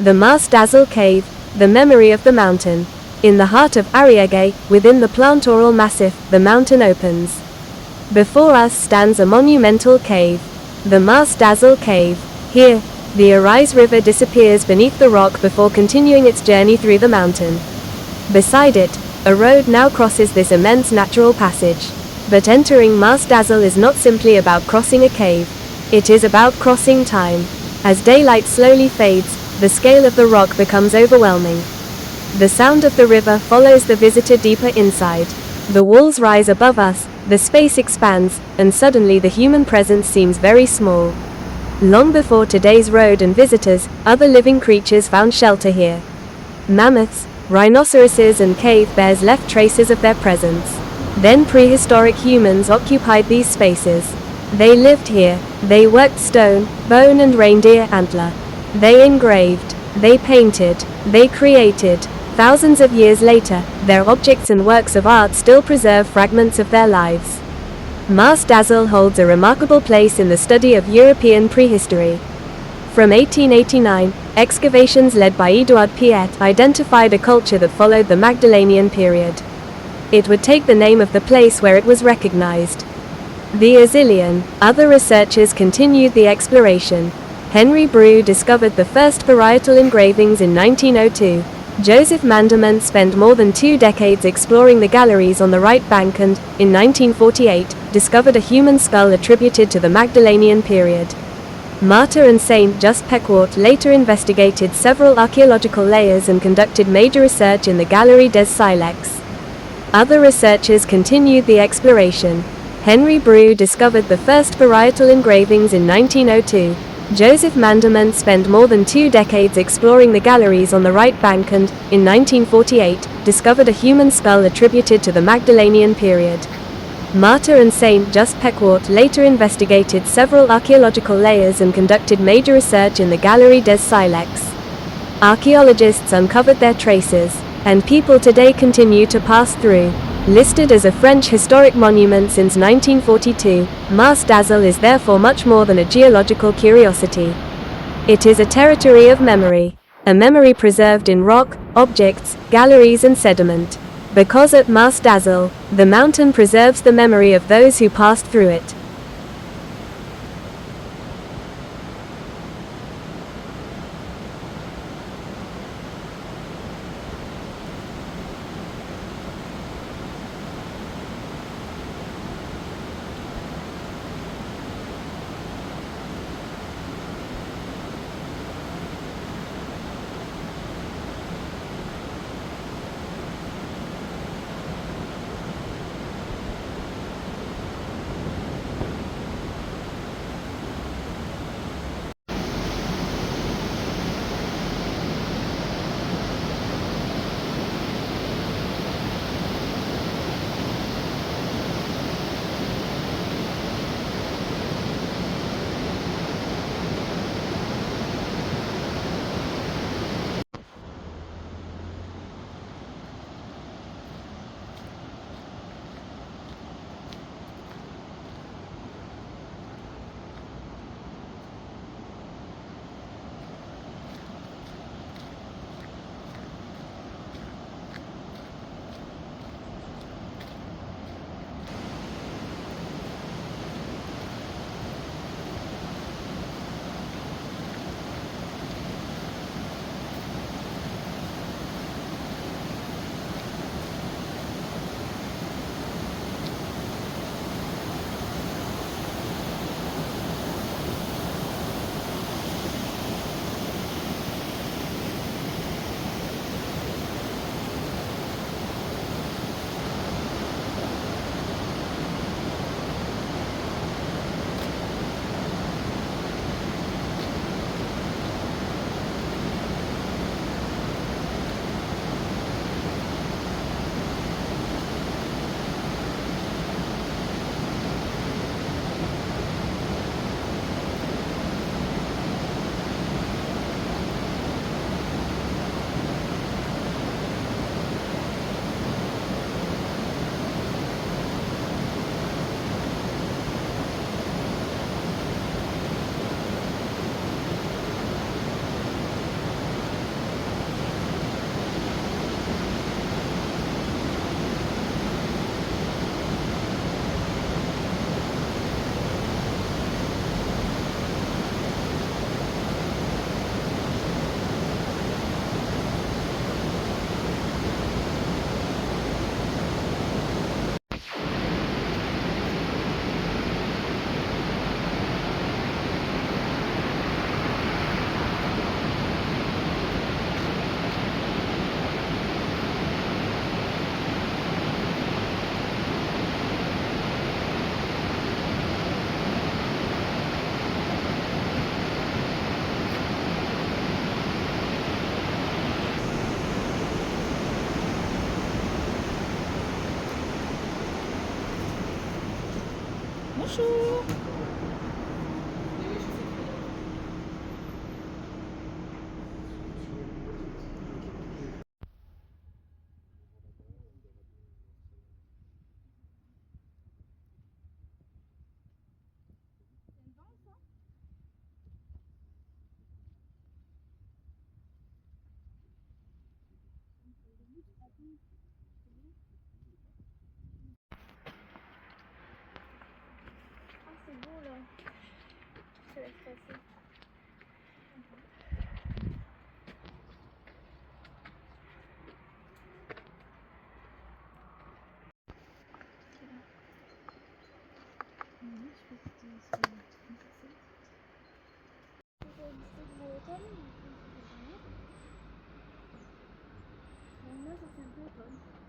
The Mas Dazzle Cave, the memory of the mountain. In the heart of Ariège, within the Plantoral Massif, the mountain opens. Before us stands a monumental cave. The Mas Dazzle Cave. Here, the Arize River disappears beneath the rock before continuing its journey through the mountain. Beside it, a road now crosses this immense natural passage. But entering Mas Dazzle is not simply about crossing a cave. It is about crossing time. As daylight slowly fades, the scale of the rock becomes overwhelming. The sound of the river follows the visitor deeper inside. The walls rise above us, the space expands, and suddenly the human presence seems very small. Long before today's road and visitors, other living creatures found shelter here. Mammoths, rhinoceroses and cave bears left traces of their presence. Then prehistoric humans occupied these spaces. They lived here, they worked stone, bone and reindeer antler. They engraved, they painted, they created. Thousands of years later, their objects and works of art still preserve fragments of their lives. Mas Dazzle holds a remarkable place in the study of European prehistory. From 1889, excavations led by Édouard Piette identified a culture that followed the Magdalenian period. It would take the name of the place where it was recognized. The Azilian. Other researchers continued the exploration. Henry Brew discovered the first parietal engravings in 1902. Joseph Mandement spent more than 2 decades exploring the galleries on the right bank and, in 1948, discovered a human skull attributed to the Magdalenian period. Martyr and Saint Just Pequot later investigated several archaeological layers and conducted major research in the Galerie des Silex. Other researchers continued the exploration. Henry Brew discovered the first parietal engravings in 1902. Joseph Mandement spent more than 2 decades exploring the galleries on the right bank and, in 1948, discovered a human skull attributed to the Magdalenian period. Martyr and Saint Just Pequot later investigated several archaeological layers and conducted major research in the Galerie des Silex. Archaeologists uncovered their traces, and people today continue to pass through. Listed as a French historic monument since 1942, Mas Dazzle is therefore much more than a geological curiosity. It is a territory of memory. A memory preserved in rock, objects, galleries and sediment. Because at Mas Dazzle, the mountain preserves the memory of those who passed through it. Bonjour. Ah, c'est beau là. Je laisse passer. Moi, ça fait un peu étonne.